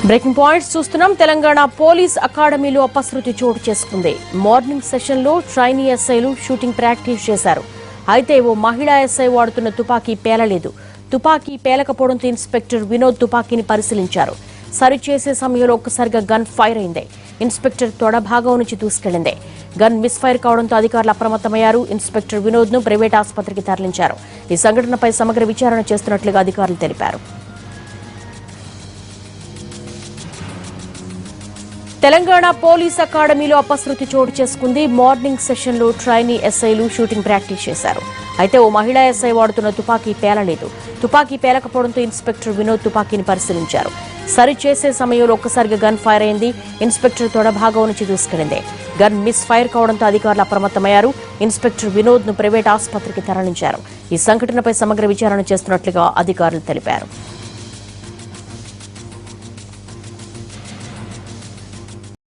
Breaking points చూస్తున్నాం. Telangana police అకాడమీలో అపశృతి చోటు చేసుకుంది. మార్నింగ్ సెషన్ లో ట్రైనీ ఎస్ఐలు షూటింగ్ ప్రాక్టీస్ చేశారు. అయితే ఓ మహిళా ఎస్ఐ వాడుతున్న తుపాకీ పేలలేదు. తుపాకీ పేలకపోవడంతో ఇన్స్పెక్టర్ వినోద్ తుపాకీని పరిశీలించారు. సరిచేసే సమయంలో ఒక్కసారిగా గన్ ఫైర్ అయింది. ఇన్స్పెక్టర్ తొడ భాగం నుంచి దూసుకెళ్లింది. గన్ మిస్ఫైర్ కావడంతో అధికారులు అప్రమత్తమయ్యారు. ఇన్స్పెక్టర్ వినోద్ ను ప్రైవేట్ ఆసుపత్రికి తరలించారు. ఈ సంఘటనపై సమగ్ర విచారణ చేస్తున్నట్లుగా అధికారులు తెలిపారు. తెలంగాణ పోలీస్ అకాడమీలో అపశృతి చోటు చేసుకుంది. మార్నింగ్ సెషన్ లో ట్రైనీ ఎస్ఐలు షూటింగ్ ప్రాక్టీస్ చేశారు. అయితే ఓ మహిళా ఎస్ఐ వాడుతున్న తుపాకీ పేలలేదు. తుపాకీ పేలకపోవడంతో ఇన్స్పెక్టర్ వినోద్ తుపాకీని పరిశీలించారు. సరిచేసే సమయంలో ఒక్కసారిగా గన్ ఫైర్ అయింది. ఇన్స్పెక్టర్ తొడ భాగం నుంచి దూసుకెళ్లింది. గన్ మిస్ ఫైర్ కావడంతో అధికారులు అప్రమత్తమయ్యారు. ఇన్స్పెక్టర్ వినోద్ ను ప్రైవేట్ ఆసుపత్రికి తరలించారు. ఈ సంఘటనపై సమగ్ర విచారణ చేస్తున్నట్లుగా అధికారులు తెలిపారు.